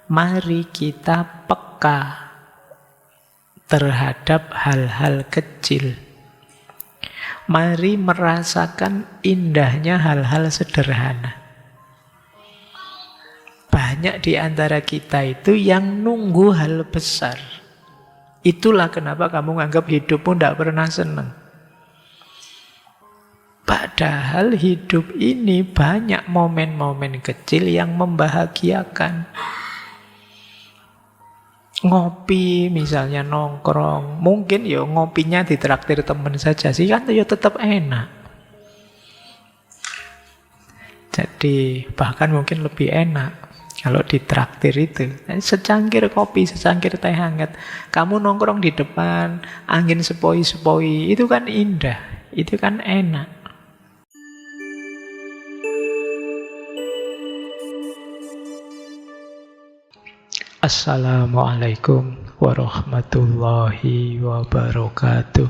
Mari kita peka terhadap hal-hal kecil. Mari merasakan indahnya hal-hal sederhana. Banyak di antara kita itu yang nunggu hal besar. Itulah kenapa kamu nganggap hidupmu tidak pernah senang. Padahal hidup ini banyak momen-momen kecil yang membahagiakan. Ngopi misalnya, nongkrong, mungkin ya ngopinya ditraktir teman saja sih kan ya tetap enak. Jadi bahkan mungkin lebih enak kalau ditraktir itu. Secangkir kopi, secangkir teh hangat, kamu nongkrong di depan, angin sepoi-sepoi, itu kan indah, itu kan enak. Assalamualaikum warahmatullahi wabarakatuh.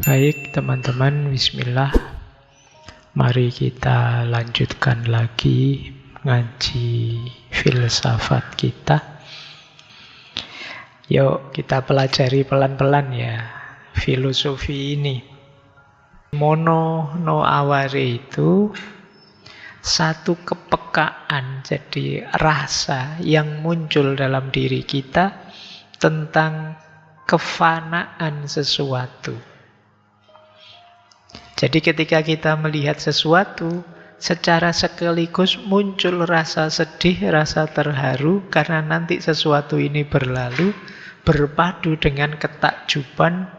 Baik teman-teman, bismillah. Mari kita lanjutkan lagi ngaji filsafat kita. Yuk kita pelajari pelan-pelan ya filosofi ini. Mono no aware itu satu kepekaan, jadi rasa yang muncul dalam diri kita tentang kefanaan sesuatu. Jadi ketika kita melihat sesuatu, secara sekaligus muncul rasa sedih, rasa terharu, karena nanti sesuatu ini berlalu, berpadu dengan ketakjuban,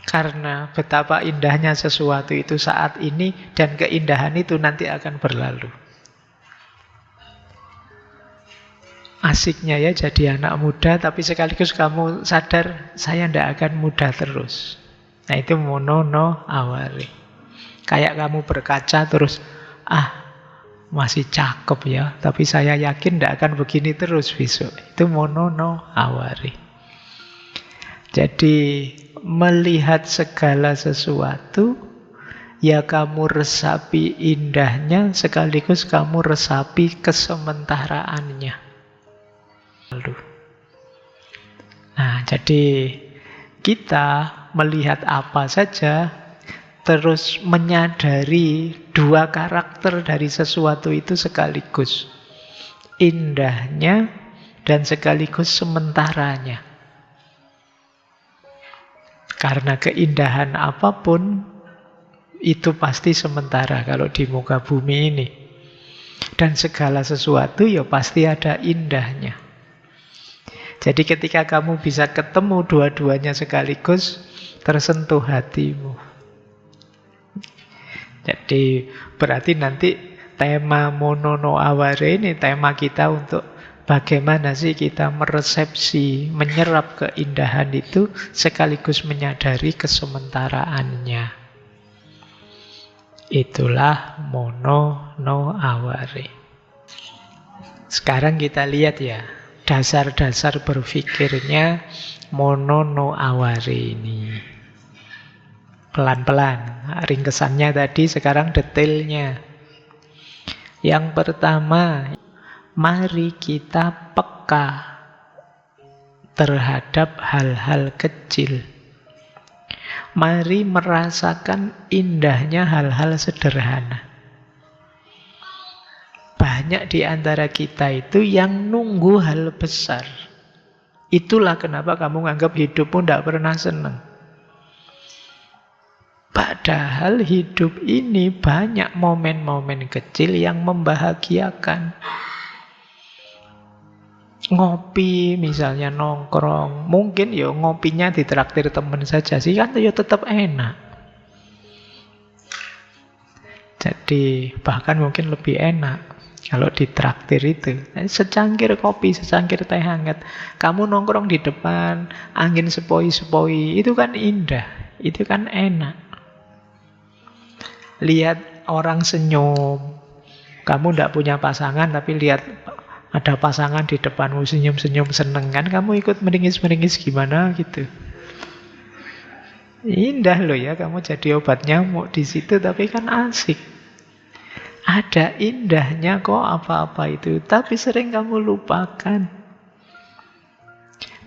karena betapa indahnya sesuatu itu saat ini, dan keindahan itu nanti akan berlalu. Asiknya ya jadi anak muda, tapi sekaligus kamu sadar, saya tidak akan muda terus. Nah itu mono no aware. Kayak kamu berkaca terus, masih cakep ya, tapi saya yakin tidak akan begini terus besok. Itu mono no aware. Jadi melihat segala sesuatu, ya kamu resapi indahnya, sekaligus kamu resapi kesementaraannya. Nah, jadi kita melihat apa saja, terus menyadari dua karakter dari sesuatu itu sekaligus. Indahnya dan sekaligus sementaranya. Karena keindahan apapun itu pasti sementara kalau di muka bumi ini. Dan segala sesuatu ya pasti ada indahnya. Jadi ketika kamu bisa ketemu dua-duanya sekaligus, tersentuh hatimu. Jadi berarti nanti tema mono no aware ini tema kita untuk bagaimana sih kita meresepsi, menyerap keindahan itu sekaligus menyadari kesementaraannya. Itulah mono no aware. Sekarang kita lihat ya, dasar-dasar berpikirnya mono no aware ini. Pelan-pelan, ringkesannya tadi, sekarang detailnya. Yang pertama, mari kita peka terhadap hal-hal kecil. Mari merasakan indahnya hal-hal sederhana. Banyak di antara kita itu yang nunggu hal besar. Itulah kenapa kamu nganggap hidupmu tidak pernah senang. Padahal hidup ini banyak momen-momen kecil yang membahagiakan. Ngopi misalnya, nongkrong, mungkin ya ngopinya ditraktir teman saja sih kan ya tetap enak. Jadi bahkan mungkin lebih enak kalau ditraktir itu. Secangkir kopi, secangkir teh hangat, kamu nongkrong di depan, angin sepoi-sepoi, itu kan indah, itu kan enak. Lihat orang senyum, kamu tidak punya pasangan tapi lihat ada pasangan di depanmu senyum-senyum seneng kan, kamu ikut meringis-meringis gimana gitu. Indah loh ya kamu jadi obat nyamuk di situ, tapi kan asik. Ada indahnya kok apa-apa itu, tapi sering kamu lupakan.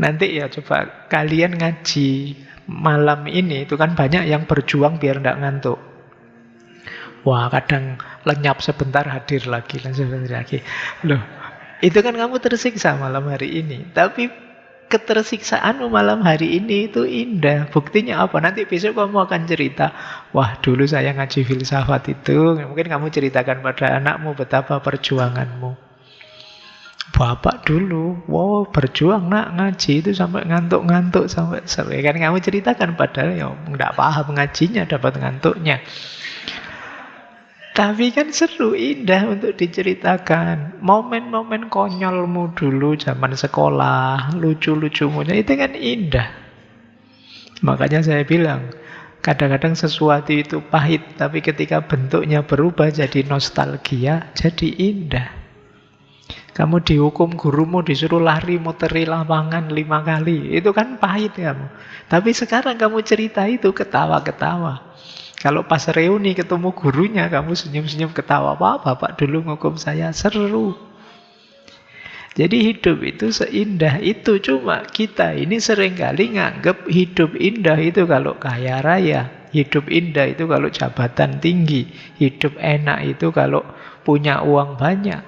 Nanti ya coba kalian ngaji malam ini, itu kan banyak yang berjuang biar tidak ngantuk. Wah, kadang lenyap sebentar, hadir lagi, sebentar lagi. Loh, itu kan kamu tersiksa malam hari ini. Tapi ketersiksaanmu malam hari ini itu indah. Buktinya apa? Nanti besok kamu akan cerita, wah dulu saya ngaji filsafat itu. Mungkin kamu ceritakan pada anakmu betapa perjuanganmu. Bapak dulu, wow berjuang nak ngaji itu sampai ngantuk-ngantuk sampai sore. Kan kamu ceritakan padahal ya nggak paham ngajinya, dapat ngantuknya. Tapi kan seru, indah untuk diceritakan. Momen-momen konyolmu dulu zaman sekolah, lucu-lucumu, itu kan indah. Makanya saya bilang, kadang-kadang sesuatu itu pahit, tapi ketika bentuknya berubah jadi nostalgia, jadi indah. Kamu dihukum gurumu, disuruh lari muteri lapangan 5 kali. Itu kan pahit kamu. Tapi sekarang kamu cerita itu ketawa-ketawa. Kalau pas reuni ketemu gurunya, kamu senyum-senyum ketawa. Wah, bapak dulu ngukum saya, seru. Jadi hidup itu seindah itu. Cuma kita ini seringkali nganggep hidup indah itu kalau kaya raya. Hidup indah itu kalau jabatan tinggi. Hidup enak itu kalau punya uang banyak.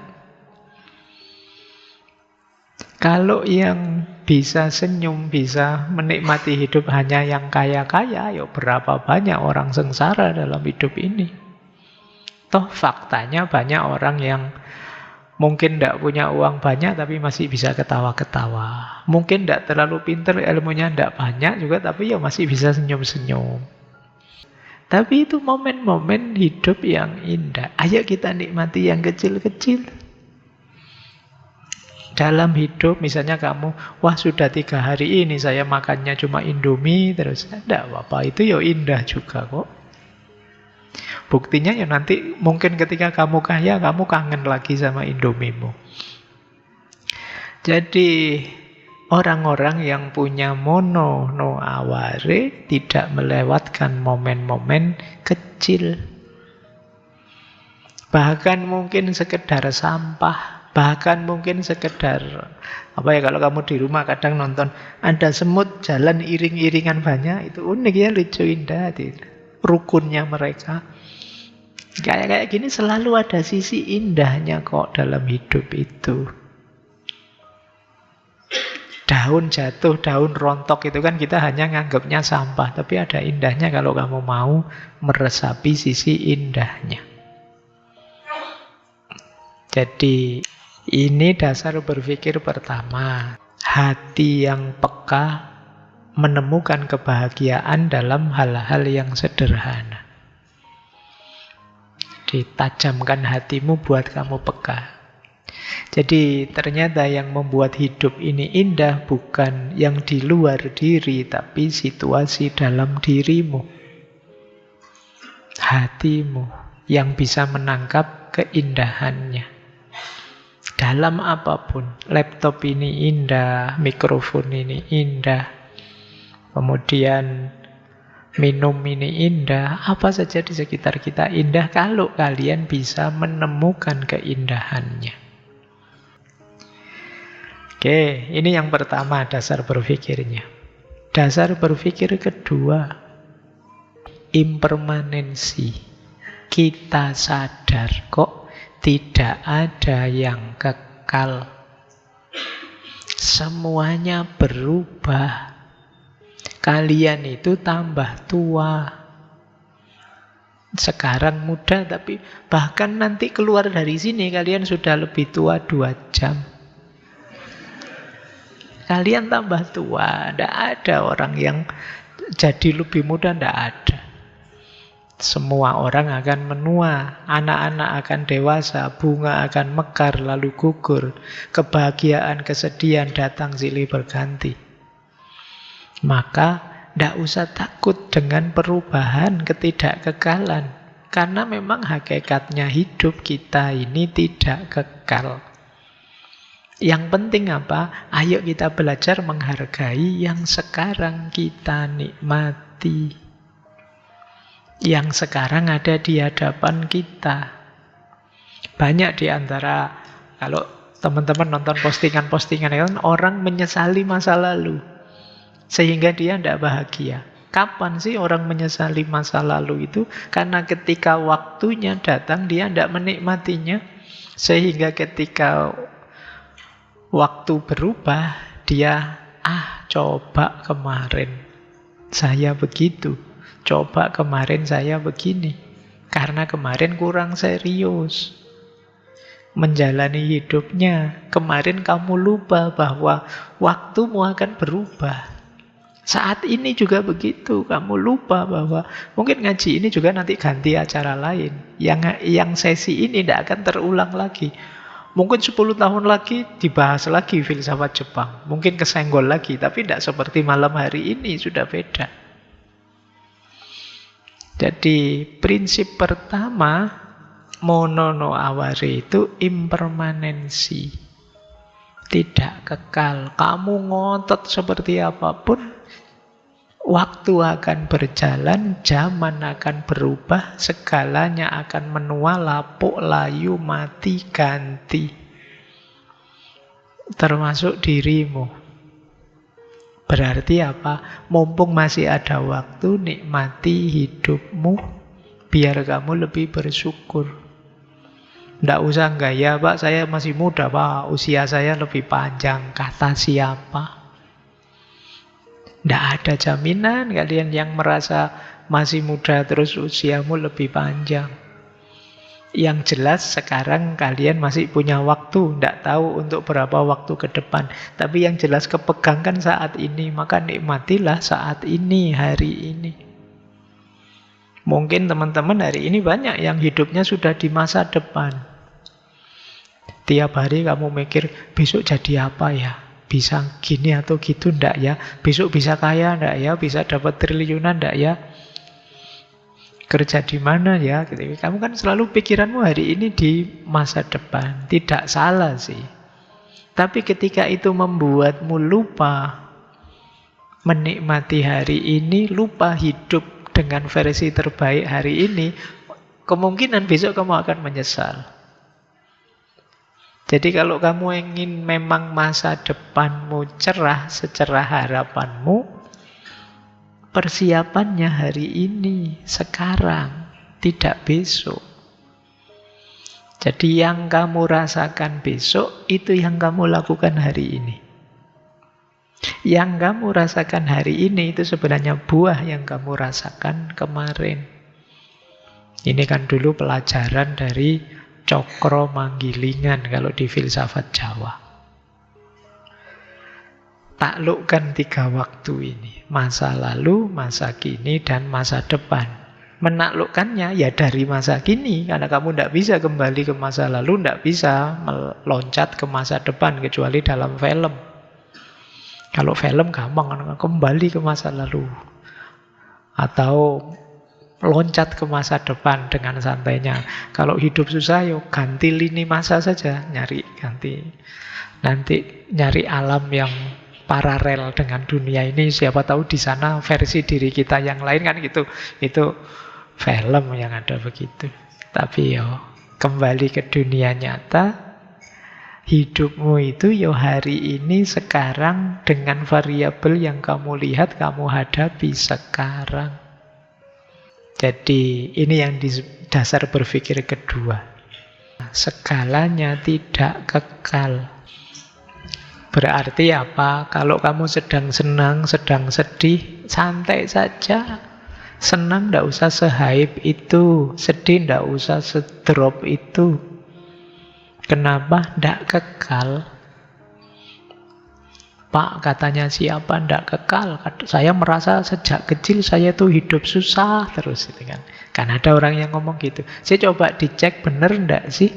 Kalau yang bisa senyum, bisa menikmati hidup hanya yang kaya-kaya, ya berapa banyak orang sengsara dalam hidup ini. Toh faktanya banyak orang yang mungkin tidak punya uang banyak tapi masih bisa ketawa-ketawa. Mungkin tidak terlalu pintar, ilmunya tidak banyak juga, tapi ya masih bisa senyum-senyum. Tapi itu momen-momen hidup yang indah. Ayo kita nikmati yang kecil-kecil. Dalam hidup, misalnya kamu, wah sudah 3 hari ini saya makannya cuma Indomie, terus tidak apa-apa, itu ya indah juga kok. Buktinya ya nanti mungkin ketika kamu kaya, kamu kangen lagi sama Indomimu. Jadi orang-orang yang punya mono no aware tidak melewatkan momen-momen kecil. Bahkan mungkin sekedar sampah. Bahkan mungkin sekedar, apa ya, kalau kamu di rumah kadang nonton, ada semut jalan iring-iringan banyak, itu unik ya, lucu, indah, rukunnya mereka. Kayak gini selalu ada sisi indahnya kok dalam hidup itu. Daun jatuh, daun rontok itu kan kita hanya nganggapnya sampah, tapi ada indahnya kalau kamu mau meresapi sisi indahnya. Jadi ini dasar berpikir pertama. Hati yang peka menemukan kebahagiaan dalam hal-hal yang sederhana. Ditajamkan hatimu buat kamu peka. Jadi ternyata yang membuat hidup ini indah bukan yang di luar diri, tapi situasi dalam dirimu. Hatimu yang bisa menangkap keindahannya. Dalam apapun, laptop ini indah, mikrofon ini indah, kemudian minum ini indah, apa saja di sekitar kita indah kalau kalian bisa menemukan keindahannya. Oke, ini yang pertama dasar berpikirnya. Dasar berpikir kedua, impermanensi. Kita sadar kok tidak ada yang kekal. Semuanya berubah. Kalian itu tambah tua. Sekarang muda, tapi bahkan nanti keluar dari sini kalian sudah lebih tua 2 jam. Kalian tambah tua. Tidak ada orang yang jadi lebih muda, tidak ada. Semua orang akan menua, anak-anak akan dewasa, bunga akan mekar lalu gugur, kebahagiaan, kesedihan datang silih berganti. Maka tidak usah takut dengan perubahan, ketidakkekalan, karena memang hakikatnya hidup kita ini tidak kekal. Yang penting apa? Ayo kita belajar menghargai yang sekarang kita nikmati. yang sekarang ada di hadapan kita. Banyak di antara, kalau teman-teman nonton postingan-postingan kan, orang menyesali masa lalu sehingga dia tidak bahagia. Kapan sih orang menyesali masa lalu itu? Karena ketika waktunya datang dia tidak menikmatinya, sehingga ketika waktu berubah dia coba kemarin saya begitu, coba kemarin saya begini, karena kemarin kurang serius menjalani hidupnya. Kemarin kamu lupa bahwa waktumu akan berubah. Saat ini juga begitu, kamu lupa bahwa mungkin ngaji ini juga nanti ganti acara lain. Yang sesi ini tidak akan terulang lagi. Mungkin 10 tahun lagi dibahas lagi filsafat Jepang. Mungkin kesenggol lagi, tapi tidak seperti malam hari ini, sudah beda. Jadi prinsip pertama mono no aware itu impermanensi. Tidak kekal. Kamu ngotot seperti apapun, waktu akan berjalan, zaman akan berubah, segalanya akan menua, lapuk, layu, mati, ganti. Termasuk dirimu. Berarti apa? Mumpung masih ada waktu, nikmati hidupmu, biar kamu lebih bersyukur. Tidak usah gaya, Pak, saya masih muda, Pak, usia saya lebih panjang. Kata siapa? Tidak ada jaminan kalian yang merasa masih muda terus usiamu lebih panjang. Yang jelas sekarang kalian masih punya waktu, tidak tahu untuk berapa waktu ke depan. Tapi yang jelas kepegangkan saat ini, maka nikmatilah saat ini, hari ini. Mungkin teman-teman hari ini banyak yang hidupnya sudah di masa depan. Tiap hari kamu mikir, besok jadi apa ya? Bisa gini atau gitu ndak ya? Besok bisa kaya ndak ya? Bisa dapat triliunan ndak ya? Kerja di mana ya? Kamu kan selalu pikiranmu hari ini di masa depan. Tidak salah sih. Tapi ketika itu membuatmu lupa menikmati hari ini, lupa hidup dengan versi terbaik hari ini, kemungkinan besok kamu akan menyesal. Jadi kalau kamu ingin memang masa depanmu cerah secerah harapanmu, persiapannya hari ini, sekarang, tidak besok. Jadi yang kamu rasakan besok, itu yang kamu lakukan hari ini. Yang kamu rasakan hari ini, itu sebenarnya buah yang kamu rasakan kemarin. Ini kan dulu pelajaran dari Cokro Manggilingan kalau di filsafat Jawa. Taklukkan 3 waktu ini. Masa lalu, masa kini, dan masa depan. Menaklukkannya ya dari masa kini. Karena kamu tidak bisa kembali ke masa lalu, tidak bisa meloncat ke masa depan, kecuali dalam film. Kalau film gampang, kembali ke masa lalu. Atau loncat ke masa depan dengan santainya. Kalau hidup susah, yuk ganti lini masa saja, ganti. Nanti nyari alam yang paralel dengan dunia ini. Siapa tahu di sana versi diri kita yang lain kan gitu. Itu film yang ada begitu. Tapi kembali ke dunia nyata. Hidupmu itu hari ini, sekarang, dengan variabel yang kamu lihat, kamu hadapi sekarang. Jadi ini yang di dasar berpikir kedua. Segalanya tidak kekal. Berarti apa? Kalau kamu sedang senang, sedang sedih, santai saja. Senang tidak usah se-hype itu, sedih tidak usah se-drop itu. Kenapa? Tidak kekal. Pak, katanya siapa ndak kekal. Saya merasa sejak kecil saya tuh hidup susah terus gitu kan. Kan ada orang yang ngomong gitu. Saya coba dicek bener ndak sih?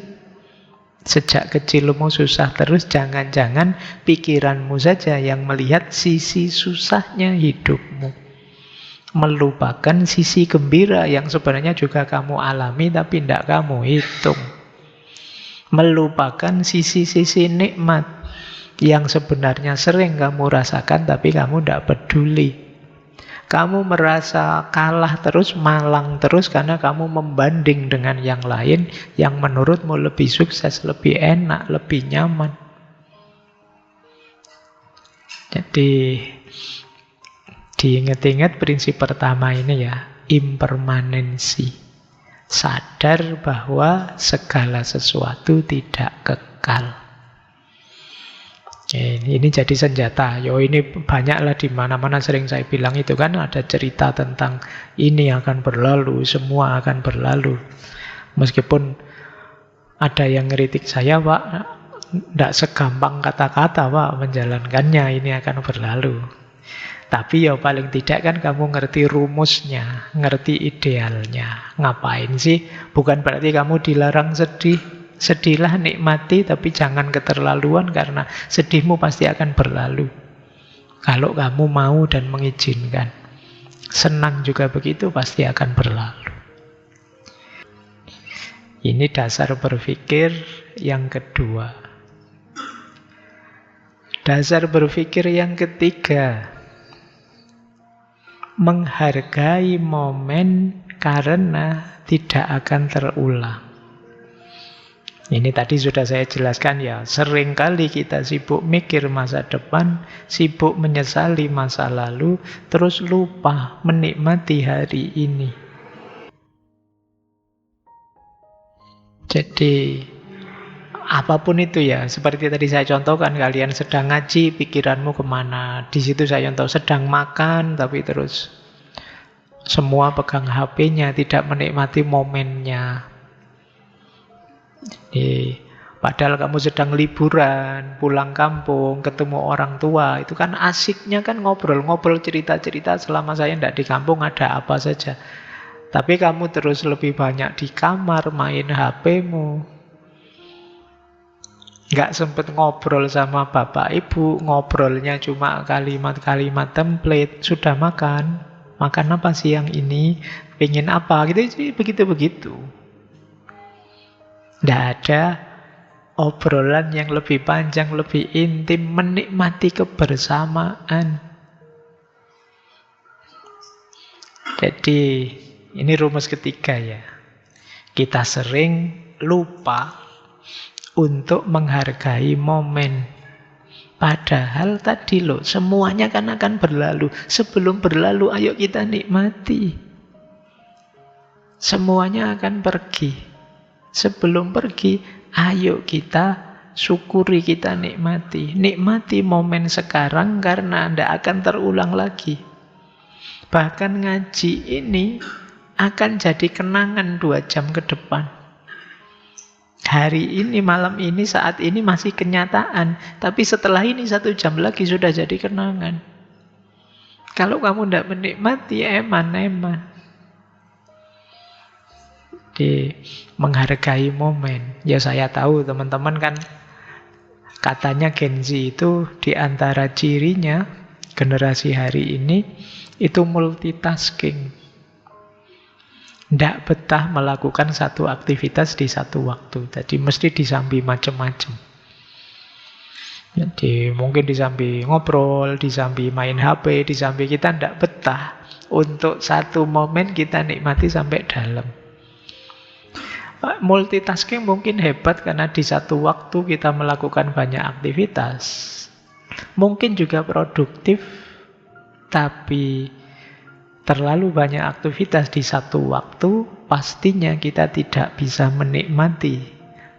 Sejak kecilmu susah terus, jangan-jangan pikiranmu saja yang melihat sisi susahnya hidupmu. Melupakan sisi gembira yang sebenarnya juga kamu alami tapi ndak kamu hitung. Melupakan sisi-sisi nikmat yang sebenarnya sering kamu rasakan tapi kamu tidak peduli. Kamu merasa kalah terus, malang terus karena kamu membanding dengan yang lain yang menurutmu lebih sukses, lebih enak, lebih nyaman. Jadi diingat-ingat prinsip pertama ini ya, impermanensi. Sadar bahwa segala sesuatu tidak kekal. Ini jadi senjata. Ini banyaklah di mana-mana sering saya bilang itu kan ada cerita tentang ini akan berlalu, semua akan berlalu. Meskipun ada yang ngeritik saya, Pak, tidak segampang kata-kata, Pak, menjalankannya ini akan berlalu. Tapi ya paling tidak kan kamu ngerti rumusnya, ngerti idealnya. Ngapain sih? Bukan berarti kamu dilarang sedih. Sedihlah, nikmati, tapi jangan keterlaluan karena sedihmu pasti akan berlalu. Kalau kamu mau dan mengizinkan. Senang juga begitu, pasti akan berlalu. Ini dasar berpikir yang kedua. Dasar berpikir yang ketiga. Menghargai momen karena tidak akan terulang. Ini tadi sudah saya jelaskan ya, seringkali kita sibuk mikir masa depan, sibuk menyesali masa lalu, terus lupa menikmati hari ini. Jadi, apapun itu ya, seperti tadi saya contohkan, kalian sedang ngaji, pikiranmu kemana. Di situ saya contoh, sedang makan, tapi terus semua pegang HP-nya, tidak menikmati momennya. Padahal kamu sedang liburan, pulang kampung, ketemu orang tua, itu kan asiknya kan ngobrol-ngobrol, cerita-cerita selama saya tidak di kampung ada apa saja. Tapi kamu terus lebih banyak di kamar, main HP-mu. Nggak sempet ngobrol sama bapak ibu, ngobrolnya cuma kalimat-kalimat template. Sudah makan? Makan apa siang ini? Pengen apa? Gitu, begitu-begitu. Tidak ada obrolan yang lebih panjang, lebih intim, menikmati kebersamaan. Jadi, ini rumus ketiga ya. Kita sering lupa untuk menghargai momen. Padahal tadi loh, semuanya kan akan berlalu. Sebelum berlalu, ayo kita nikmati. Semuanya akan pergi. Sebelum pergi, ayo kita syukuri, kita nikmati. Nikmati momen sekarang karena tidak akan terulang lagi. Bahkan ngaji ini akan jadi kenangan 2 jam ke depan. Hari ini, malam ini, saat ini masih kenyataan. Tapi setelah ini 1 jam lagi sudah jadi kenangan. Kalau kamu tidak menikmati, eman-eman. Menghargai momen. Ya saya tahu teman-teman kan katanya Gen Z itu diantara cirinya generasi hari ini itu multitasking. Tidak betah melakukan satu aktivitas di satu waktu. Jadi mesti disambi macam-macam. Jadi mungkin disambi ngobrol, disambi main HP, disambi kita tidak betah. Untuk satu momen kita nikmati sampai dalam. Multitasking mungkin hebat karena di satu waktu kita melakukan banyak aktivitas. Mungkin juga produktif, tapi terlalu banyak aktivitas di satu waktu, pastinya kita tidak bisa menikmati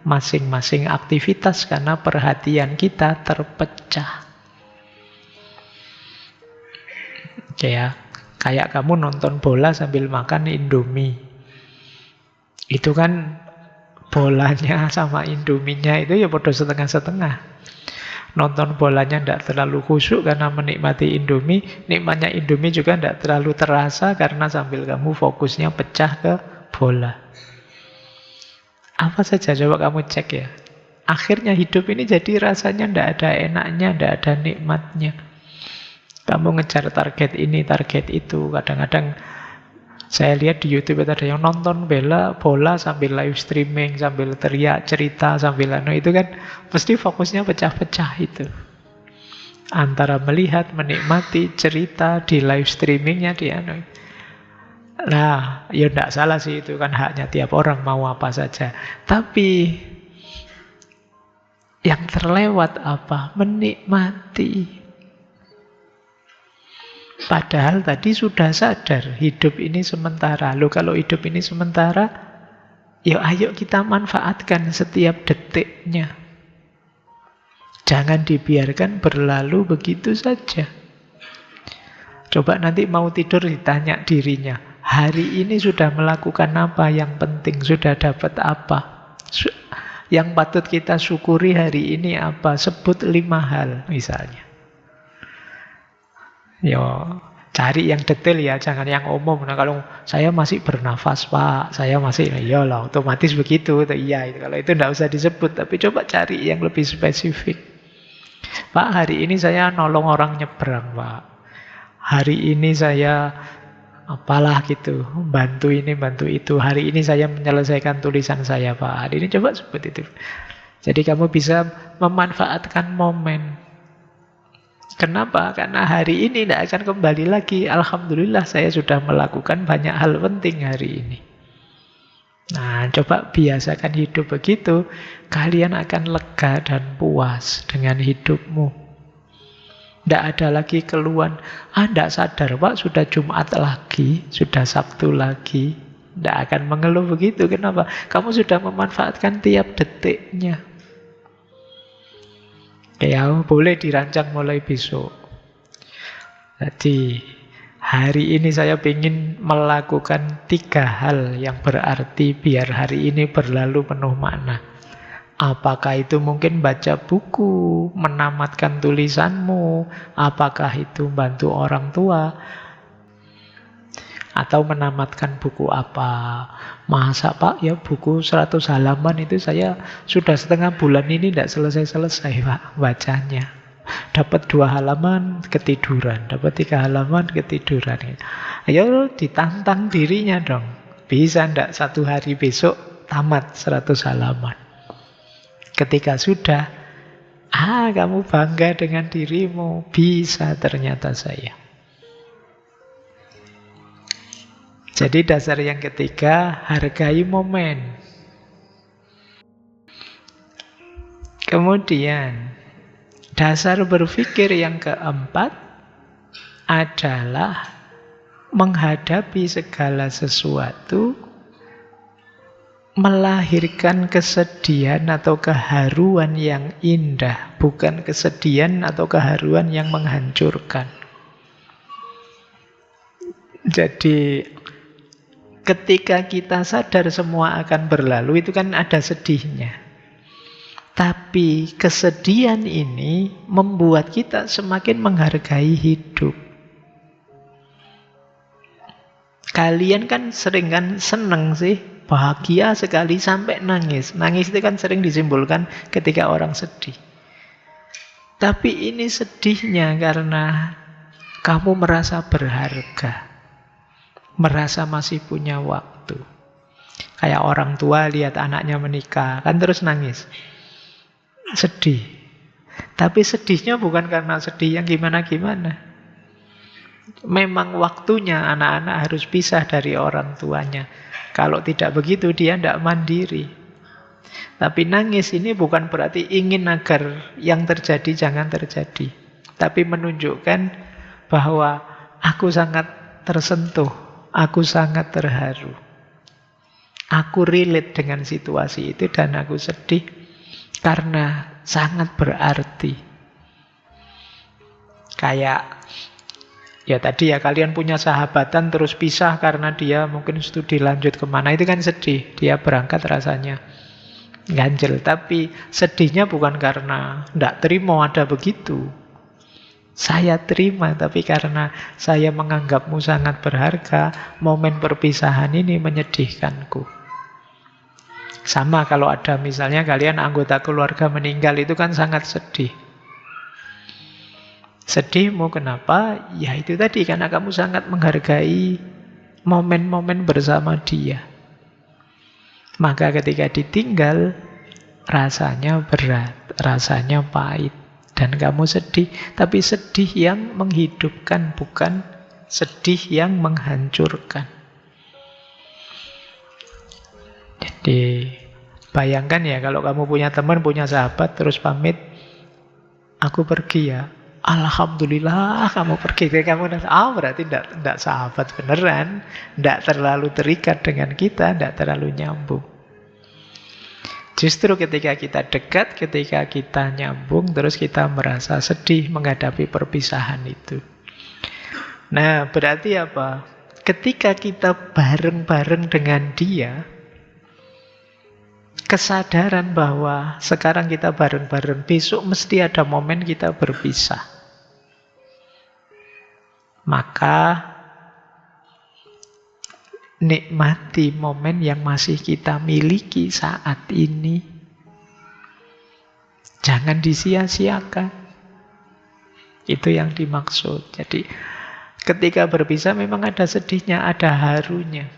masing-masing aktivitas karena perhatian kita terpecah. Kayak kamu nonton bola sambil makan Indomie. Itu kan bolanya sama Indominya itu ya bodoh setengah-setengah. Nonton bolanya tidak terlalu khusyuk karena menikmati Indomie. Nikmatnya Indomie juga tidak terlalu terasa karena sambil kamu fokusnya pecah ke bola. Apa saja coba kamu cek ya. Akhirnya hidup ini jadi rasanya tidak ada enaknya, tidak ada nikmatnya. Kamu ngejar target ini, target itu. Kadang-kadang saya lihat di YouTube ada yang nonton bola sambil live streaming, sambil teriak, cerita, sambil itu kan pasti fokusnya pecah-pecah itu. Antara melihat, menikmati, cerita di live streamingnya dia. Nah, ya tidak salah sih, itu kan haknya tiap orang mau apa saja. Tapi yang terlewat apa? Menikmati. Padahal tadi sudah sadar hidup ini sementara. Loh, kalau hidup ini sementara, ya ayo kita manfaatkan setiap detiknya. Jangan dibiarkan berlalu begitu saja. Coba nanti mau tidur ditanya dirinya, hari ini sudah melakukan apa yang penting, sudah dapat apa? Yang patut kita syukuri hari ini apa? Sebut 5 hal misalnya. Yo, cari yang detail ya, jangan yang umum. Nah, kalau saya masih bernafas, Pak, saya masih, ya lah, otomatis begitu. Iya, itu. Kalau itu tidak usah disebut, tapi coba cari yang lebih spesifik. Pak, hari ini saya nolong orang nyebrang, Pak. Hari ini saya apalah gitu, bantu ini, bantu itu. Hari ini saya menyelesaikan tulisan saya, Pak. Hari ini coba sebut itu. Jadi kamu bisa memanfaatkan momen. Kenapa? Karena hari ini tidak akan kembali lagi. Alhamdulillah saya sudah melakukan banyak hal penting hari ini. Nah, coba biasakan hidup begitu, kalian akan lega dan puas dengan hidupmu. Tidak ada lagi keluhan, tidak sadar Pak, sudah Jumat lagi, sudah Sabtu lagi. Tidak akan mengeluh begitu. Kenapa? Kamu sudah memanfaatkan tiap detiknya. Ya, boleh dirancang mulai besok. Jadi, hari ini saya ingin melakukan 3 hal yang berarti biar hari ini berlalu penuh makna. Apakah itu mungkin baca buku, menamatkan tulisanmu, apakah itu bantu orang tua, atau menamatkan buku apa. Masa Pak, ya buku 100 halaman itu saya sudah setengah bulan ini tidak selesai-selesai Pak bacanya. Dapat 2 halaman ketiduran, dapat 3 halaman ketiduran. Ayo ditantang dirinya dong. Bisa ndak 1 hari besok tamat 100 halaman. Ketika sudah, kamu bangga dengan dirimu. Bisa ternyata saya. Jadi dasar yang ketiga, hargai momen. Kemudian, dasar berpikir yang keempat adalah menghadapi segala sesuatu melahirkan kesedihan atau keharuan yang indah, bukan kesedihan atau keharuan yang menghancurkan. Jadi ketika kita sadar semua akan berlalu, itu kan ada sedihnya. Tapi kesedihan ini membuat kita semakin menghargai hidup. Kalian kan sering kan seneng sih, bahagia sekali sampai nangis. Nangis itu kan sering disimbolkan ketika orang sedih. Tapi ini sedihnya karena kamu merasa berharga. Merasa masih punya waktu. Kayak orang tua lihat anaknya menikah, kan terus nangis. Sedih. Tapi sedihnya bukan karena sedih yang gimana-gimana. Memang waktunya anak-anak harus pisah dari orang tuanya. Kalau tidak begitu dia tidak mandiri. Tapi nangis ini bukan berarti ingin agar yang terjadi jangan terjadi. Tapi menunjukkan bahwa aku sangat tersentuh. Aku sangat terharu. Aku relate dengan situasi itu dan aku sedih karena sangat berarti. Kayak ya tadi ya, kalian punya sahabatan terus pisah karena dia mungkin studi lanjut kemana, itu kan sedih. Dia berangkat rasanya ganjel. Tapi sedihnya bukan karena tidak terima ada begitu. Saya terima, tapi karena saya menganggapmu sangat berharga, momen perpisahan ini menyedihkanku. Sama kalau ada misalnya kalian anggota keluarga meninggal, itu kan sangat sedih. Sedihmu kenapa? Ya itu tadi, karena kamu sangat menghargai momen-momen bersama dia. Maka ketika ditinggal, rasanya berat, rasanya pahit. Dan kamu sedih, tapi sedih yang menghidupkan, bukan sedih yang menghancurkan. Jadi bayangkan ya, kalau kamu punya teman, punya sahabat, terus pamit, aku pergi ya. Alhamdulillah kamu pergi. Kamu berarti tidak sahabat beneran. Tidak terlalu terikat dengan kita, tidak terlalu nyambung. Justru ketika kita dekat, ketika kita nyambung, terus kita merasa sedih menghadapi perpisahan itu. Nah, berarti apa? Ketika kita bareng-bareng dengan dia, kesadaran bahwa sekarang kita bareng-bareng, besok mesti ada momen kita berpisah. Maka nikmati momen yang masih kita miliki saat ini. Jangan disia-siakan. Itu yang dimaksud. Jadi ketika berpisah memang ada sedihnya, ada harunya.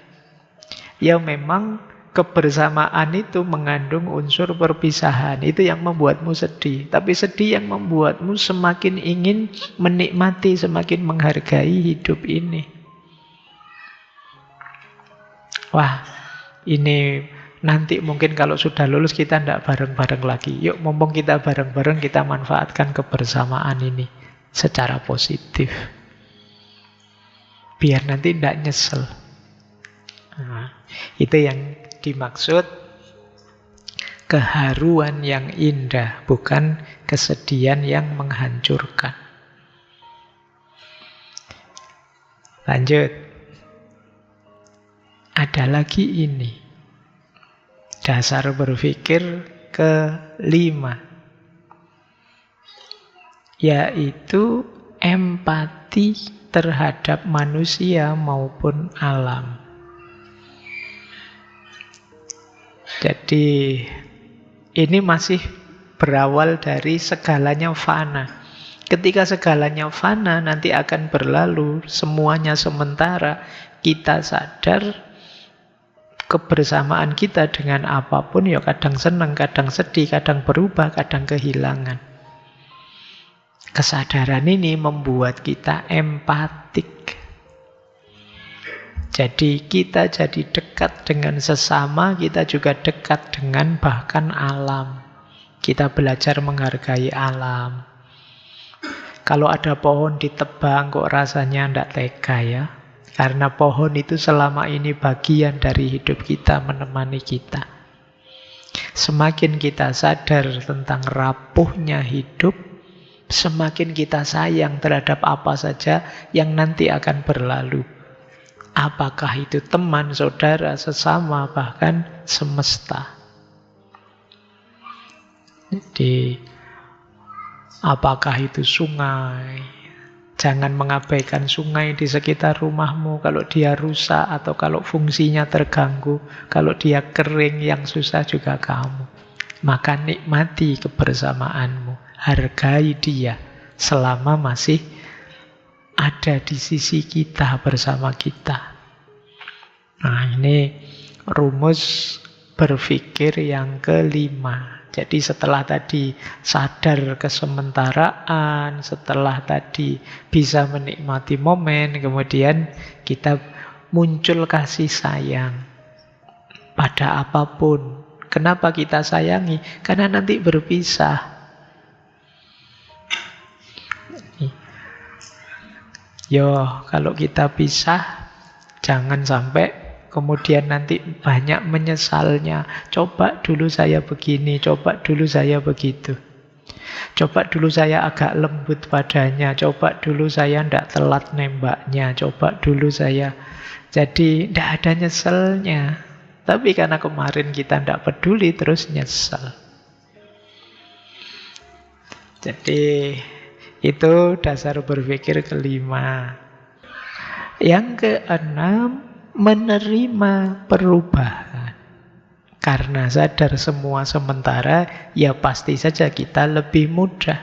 Ya memang kebersamaan itu mengandung unsur perpisahan. Itu yang membuatmu sedih. Tapi sedih yang membuatmu semakin ingin menikmati, semakin menghargai hidup ini. Wah, ini nanti mungkin kalau sudah lulus kita tidak bareng-bareng lagi. Yuk, mumpung kita bareng-bareng, kita manfaatkan kebersamaan ini secara positif. Biar nanti tidak nyesel. Nah, itu yang dimaksud keharuan yang indah, bukan kesedihan yang menghancurkan. Lanjut. Ada lagi ini, dasar berpikir kelima, yaitu empati terhadap manusia maupun alam. Jadi ini masih berawal dari segalanya fana. Ketika segalanya fana nanti akan berlalu, semuanya sementara, kita sadar kebersamaan kita dengan apapun ya kadang senang, kadang sedih, kadang berubah, kadang kehilangan. Kesadaran ini membuat kita empatik. Jadi kita jadi dekat dengan sesama, kita juga dekat dengan bahkan alam. Kita belajar menghargai alam. Kalau ada pohon ditebang kok rasanya tidak tega ya. Karena pohon itu selama ini bagian dari hidup kita, menemani kita. Semakin kita sadar tentang rapuhnya hidup, semakin kita sayang terhadap apa saja yang nanti akan berlalu. Apakah itu teman, saudara, sesama, bahkan semesta. Jadi, apakah itu sungai? Jangan mengabaikan sungai di sekitar rumahmu kalau dia rusak atau kalau fungsinya terganggu. Kalau dia kering, yang susah juga kamu. Maka nikmati kebersamaanmu. Hargai dia selama masih ada di sisi kita, bersama kita. Nah, ini rumus berpikir yang kelima. Jadi setelah tadi sadar kesementaraan, setelah tadi bisa menikmati momen, kemudian kita muncul kasih sayang pada apapun. Kenapa kita sayangi? Karena nanti berpisah. Yo, kalau kita pisah, jangan sampai kemudian nanti banyak menyesalnya. Coba dulu saya begini, coba dulu saya begitu. Coba dulu saya agak lembut padanya, coba dulu saya tidak telat nembaknya, coba dulu saya. Jadi tidak ada nyeselnya. Tapi karena kemarin kita tidak peduli, terus nyesel. Jadi itu dasar berpikir kelima. Yang keenam, menerima perubahan. Karena sadar semua sementara, ya pasti saja kita lebih mudah.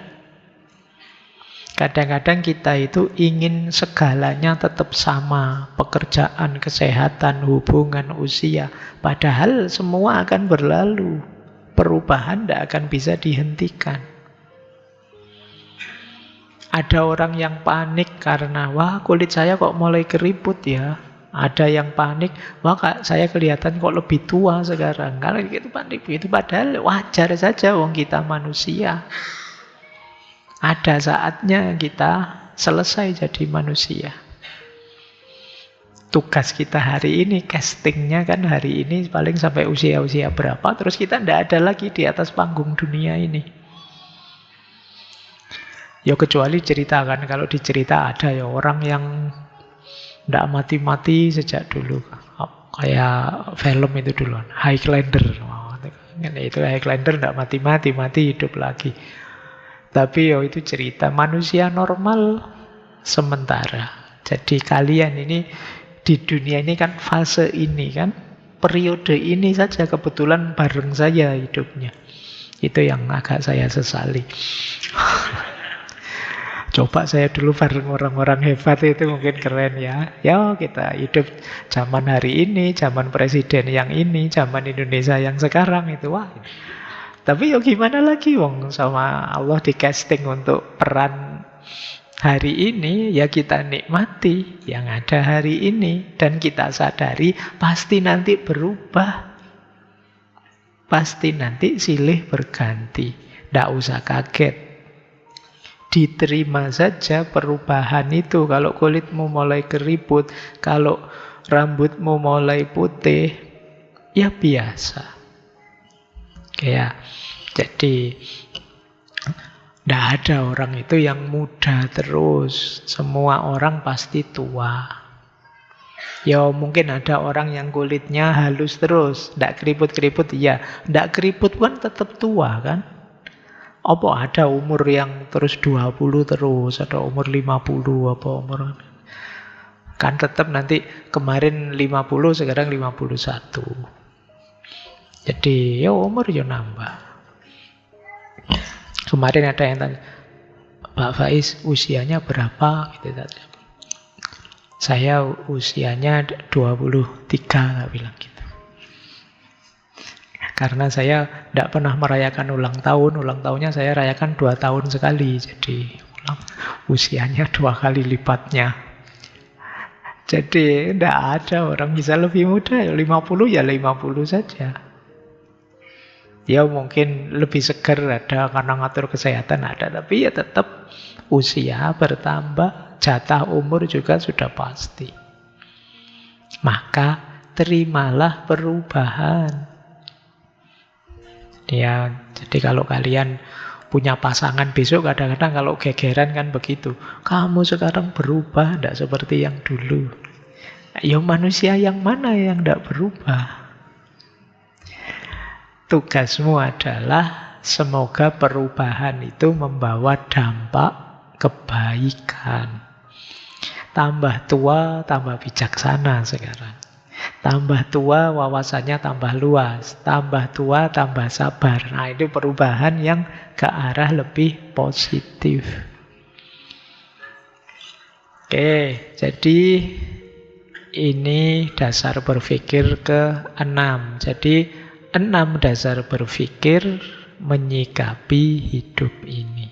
Kadang-kadang kita itu ingin segalanya tetap sama. Pekerjaan, kesehatan, hubungan, usia. Padahal semua akan berlalu. Perubahan tidak akan bisa dihentikan. Ada orang yang panik karena, wah kulit saya kok mulai keriput ya. Ada yang panik, wah kak, saya kelihatan kok lebih tua sekarang. Kalau gitu panik begitu, padahal wajar saja, wong kita manusia. Ada saatnya kita selesai jadi manusia. Tugas kita hari ini, castingnya kan hari ini paling sampai usia-usia berapa, terus kita tidak ada lagi di atas panggung dunia ini. Ya kecuali cerita kan, kalau dicerita ada ya orang yang tidak mati-mati sejak dulu. Kayak film itu dulu, Highlander. Itu Highlander tidak mati-mati, mati hidup lagi. Tapi ya itu cerita manusia normal sementara. Jadi kalian ini di dunia ini kan fase ini kan, periode ini saja kebetulan bareng saya hidupnya. Itu yang agak saya sesali. Coba saya dulu bareng orang-orang hebat itu mungkin keren ya. Ya kita hidup zaman hari ini, zaman presiden yang ini, zaman Indonesia yang sekarang itu. Wah. Tapi ya gimana lagi wong, sama Allah di casting untuk peran hari ini, ya kita nikmati yang ada hari ini. Dan kita sadari pasti nanti berubah. Pasti nanti silih berganti. Tidak usah kaget. Diterima saja perubahan itu. Kalau kulitmu mulai keriput, kalau rambutmu mulai putih, ya biasa. Ya, jadi tidak ada orang itu yang muda terus. Semua orang pasti tua. Ya mungkin ada orang yang kulitnya halus terus, tidak keriput-keriput, ya. Tidak keriput pun tetap tua kan. Apa ada umur yang terus 20 terus, ada umur 50, apa umur. Kan tetap nanti kemarin 50, sekarang 51. Jadi ya umur ya nambah. Kemarin ada yang tanya, Pak Faiz usianya berapa? Gitu, saya usianya 23, tak bilang gitu. Karena saya tidak pernah merayakan ulang tahun. Ulang tahunnya saya rayakan 2 tahun sekali. Jadi usianya 2 kali lipatnya. Jadi tidak ada orang bisa lebih muda. 50 ya 50 saja. Ya mungkin lebih seger ada karena ngatur kesehatan ada. Tapi ya tetap usia bertambah. Jatah umur juga sudah pasti. Maka terimalah perubahan. Ya, jadi kalau kalian punya pasangan besok kadang-kadang kalau gegeran kan begitu. Kamu sekarang berubah, tidak seperti yang dulu. Ya manusia yang mana yang tidak berubah? Tugasmu adalah semoga perubahan itu membawa dampak kebaikan. Tambah tua, tambah bijaksana sekarang. Tambah tua, wawasannya tambah luas. Tambah tua, tambah sabar. Nah, itu perubahan yang ke arah lebih positif. Oke, jadi ini dasar berpikir ke-6. Jadi 6 dasar berpikir menyikapi hidup ini.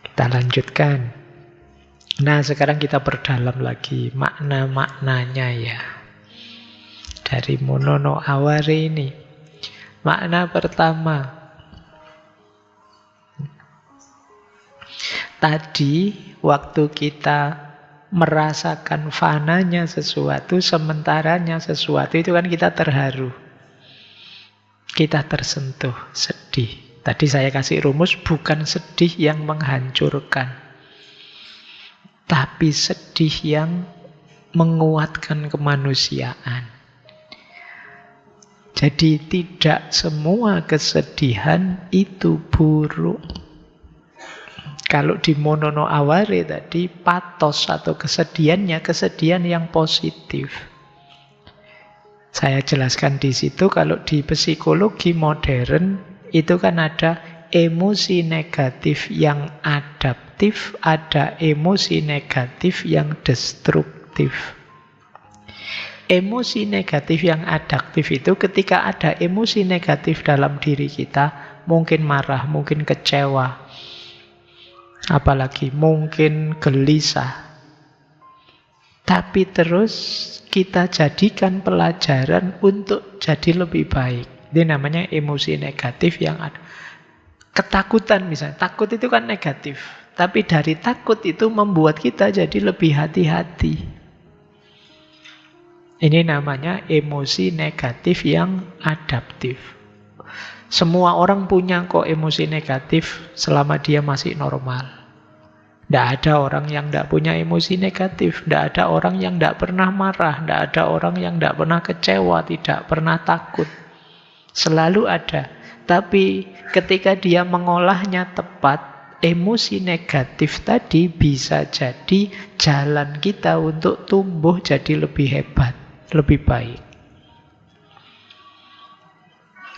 Kita lanjutkan. Nah, sekarang kita perdalam lagi makna-maknanya ya. Dari Monono Aware ini. Makna pertama. Tadi waktu kita merasakan fananya sesuatu, sementaranya sesuatu, itu kan kita terharu. Kita tersentuh, sedih. Tadi saya kasih rumus, bukan sedih yang menghancurkan. Tapi sedih yang menguatkan kemanusiaan. Jadi tidak semua kesedihan itu buruk. Kalau di Monono Aware tadi, patos atau kesedihannya, kesedihan yang positif. Saya jelaskan di situ, kalau di psikologi modern, itu kan ada emosi negatif yang adaptif, ada emosi negatif yang destruktif. Emosi negatif yang adaptif itu ketika ada emosi negatif dalam diri kita, mungkin marah, mungkin kecewa, apalagi mungkin gelisah. Tapi terus kita jadikan pelajaran untuk jadi lebih baik. Ini namanya emosi negatif yang ada. Ketakutan misalnya, takut itu kan negatif. Tapi dari takut itu membuat kita jadi lebih hati-hati. Ini namanya emosi negatif yang adaptif. Semua orang punya kok emosi negatif selama dia masih normal. Tidak ada orang yang tidak punya emosi negatif. Tidak ada orang yang tidak pernah marah. Tidak ada orang yang tidak pernah kecewa. Tidak pernah takut. Selalu ada. Tapi ketika dia mengolahnya tepat, emosi negatif tadi bisa jadi jalan kita untuk tumbuh jadi lebih hebat, lebih baik.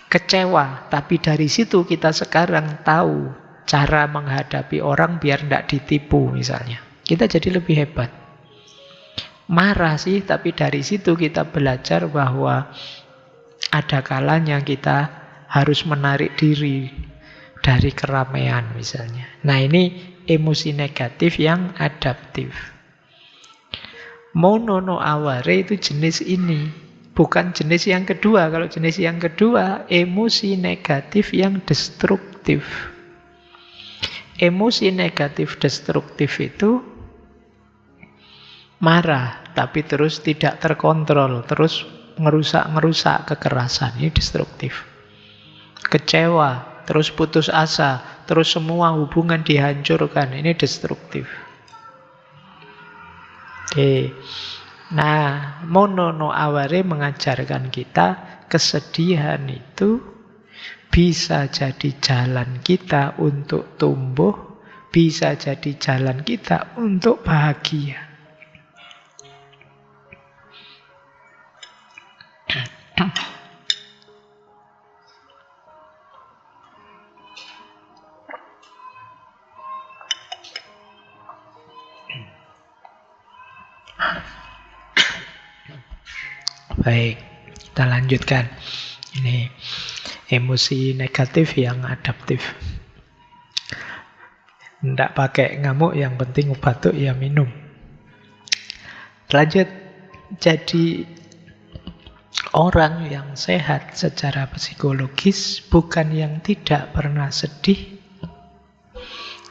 Kecewa, tapi dari situ kita sekarang tahu cara menghadapi orang biar tidak ditipu misalnya. Kita jadi lebih hebat. Marah sih, tapi dari situ kita belajar bahwa ada kalanya kita harus menarik diri dari keramaian misalnya. Nah ini emosi negatif yang adaptif. Mono no aware itu jenis ini. Bukan jenis yang kedua. Kalau jenis yang kedua, emosi negatif yang destruktif. Emosi negatif destruktif itu marah, tapi terus tidak terkontrol, terus ngerusak-ngerusak, kekerasan. Ini destruktif. Kecewa, terus putus asa, terus semua hubungan dihancurkan. Ini destruktif. Oke. Nah, mono no aware mengajarkan kita kesedihan itu bisa jadi jalan kita untuk tumbuh, bisa jadi jalan kita untuk bahagia. Baik, kita lanjutkan. Ini emosi negatif yang adaptif. Tidak pakai ngamuk, yang penting batuk ya minum. Lanjut, jadi orang yang sehat secara psikologis bukan yang tidak pernah sedih,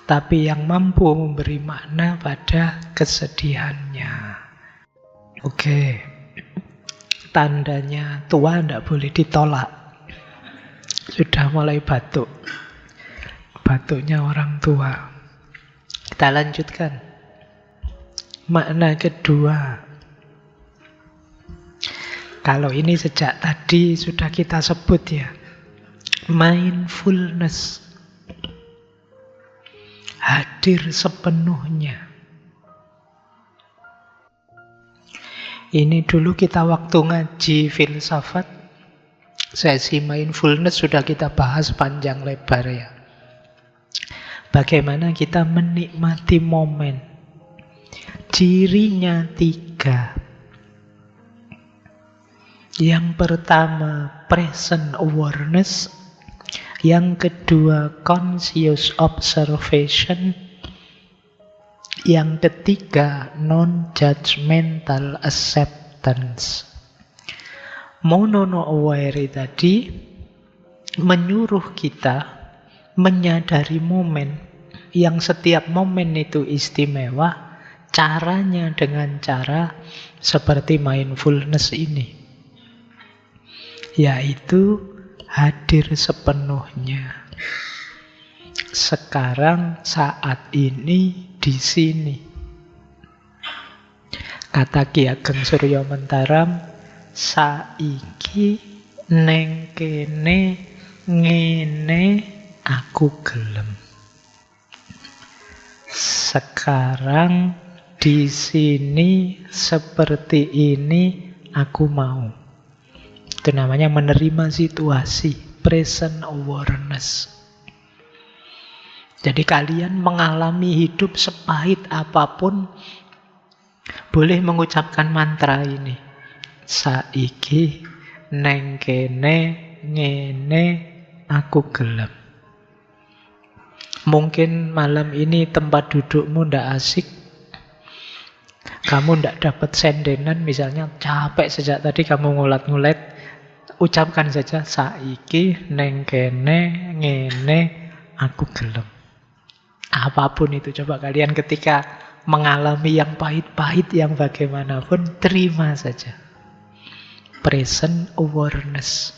tapi yang mampu memberi makna pada kesedihannya. Oke, tandanya tua tidak boleh ditolak. Sudah mulai batuk. Batuknya orang tua. Kita lanjutkan. Makna kedua. Kalau ini sejak tadi sudah kita sebut ya. Mindfulness. Hadir sepenuhnya. Ini dulu kita waktu ngaji filsafat, sesi mindfulness sudah kita bahas panjang lebar ya. Bagaimana kita menikmati momen. Cirinya 3. Yang pertama, present awareness. Yang kedua, conscious observation. Yang ketiga, non-judgmental acceptance. Mono no aware tadi menyuruh kita menyadari momen, yang setiap momen itu istimewa, caranya dengan cara seperti mindfulness ini, yaitu hadir sepenuhnya. Sekarang, saat ini, di sini. Kata Ki Ageng Suryo Mentaram, saiki neng kene ngene aku gelem. Sekarang di sini seperti ini aku mau. Itu namanya menerima situasi, present awareness. Jadi kalian mengalami hidup sepahit apapun, boleh mengucapkan mantra ini. Saiki neng kene ngene aku gelem. Mungkin malam ini tempat dudukmu ndak asik, kamu ndak dapat sendenan misalnya, capek sejak tadi kamu ngulat-ngulet, ucapkan saja, saiki neng kene ngene aku gelem. Apapun itu, coba kalian ketika mengalami yang pahit-pahit, yang bagaimanapun, terima saja. Present awareness.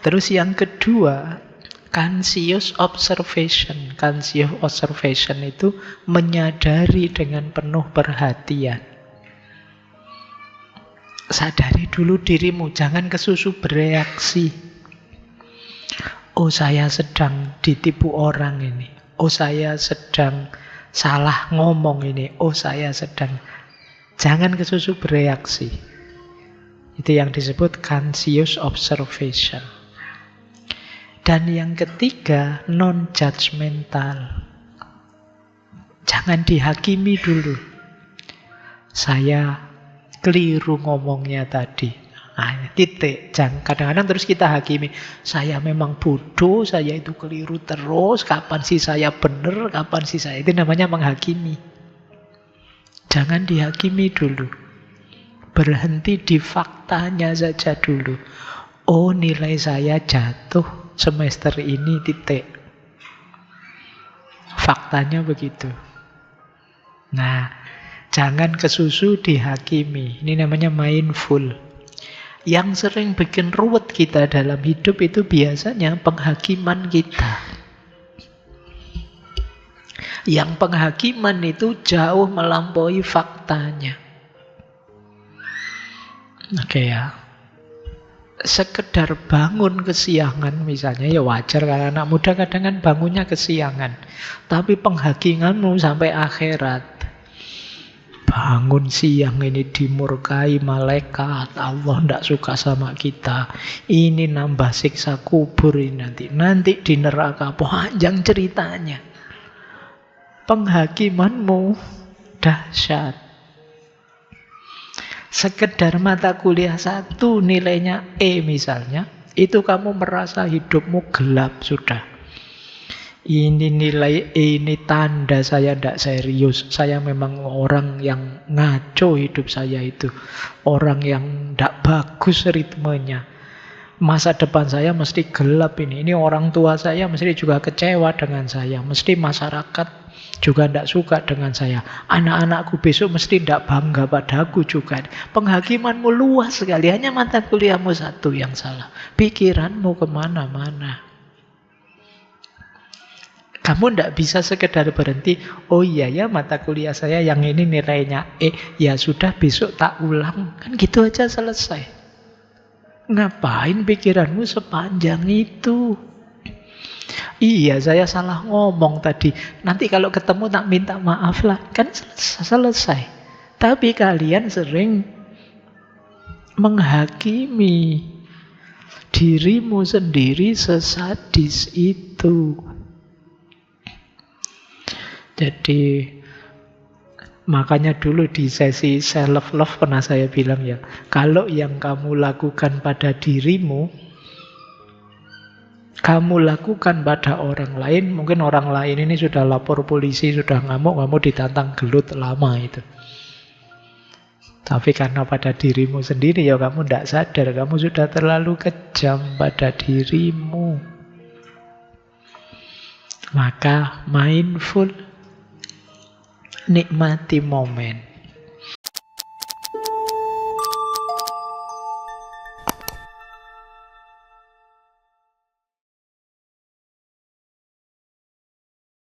Terus yang kedua, conscious observation. Conscious observation itu menyadari dengan penuh perhatian. Sadari dulu dirimu, jangan kesusu bereaksi. Oh, saya sedang ditipu orang ini. Oh, saya sedang salah ngomong ini. Oh, saya sedang... Jangan kesusu bereaksi. Itu yang disebut conscious observation. Dan yang ketiga, non-judgmental. Jangan dihakimi dulu. Saya keliru ngomongnya tadi. Nah, titik. Kadang-kadang terus kita hakimi. Saya memang bodoh, saya itu keliru terus. Kapan sih saya benar, kapan sih saya... Itu namanya menghakimi. Jangan dihakimi dulu. Berhenti di faktanya saja dulu. Oh, nilai saya jatuh semester ini, titik. Faktanya begitu. Nah, jangan kesusu dihakimi. Ini namanya mindful. Yang sering bikin ruwet kita dalam hidup itu biasanya penghakiman kita. Yang penghakiman itu jauh melampaui faktanya. Oke ya. Sekedar bangun kesiangan misalnya, ya wajar karena anak muda kadang kan bangunnya kesiangan. Tapi penghakimanmu sampai akhirat. Bangun siang ini dimurkai malaikat, Allah tidak suka sama kita. Ini nambah siksa kubur ini nanti di neraka, panjang ceritanya. Penghakimanmu dahsyat. Sekedar mata kuliah 1 nilainya E misalnya, itu kamu merasa hidupmu gelap sudah. Ini nilai E, ini tanda saya tidak serius. Saya memang orang yang ngaco hidup saya itu. Orang yang tidak bagus ritmenya. Masa depan saya mesti gelap ini. Ini orang tua saya mesti juga kecewa dengan saya. Mesti masyarakat juga tidak suka dengan saya. Anak-anakku besok mesti tidak bangga padaku juga. Penghakimanmu luas sekali. Hanya mata kuliahmu 1 yang salah. Pikiranmu kemana-mana. Kamu tidak bisa sekedar berhenti, oh iya ya mata kuliah saya yang ini nilainya E, ya sudah besok tak ulang. Kan gitu aja selesai. Ngapain pikiranmu sepanjang itu? Iya saya salah ngomong tadi. Nanti kalau ketemu tak minta maaf lah. Kan selesai. Tapi kalian sering menghakimi dirimu sendiri sesadis itu. Jadi makanya dulu di sesi self-love pernah saya bilang ya, kalau yang kamu lakukan pada dirimu, kamu lakukan pada orang lain, mungkin orang lain ini sudah lapor polisi, sudah ngamuk, kamu ditantang gelut lama itu. Tapi karena pada dirimu sendiri ya kamu tidak sadar, kamu sudah terlalu kejam pada dirimu. Maka mindful, nikmati momen.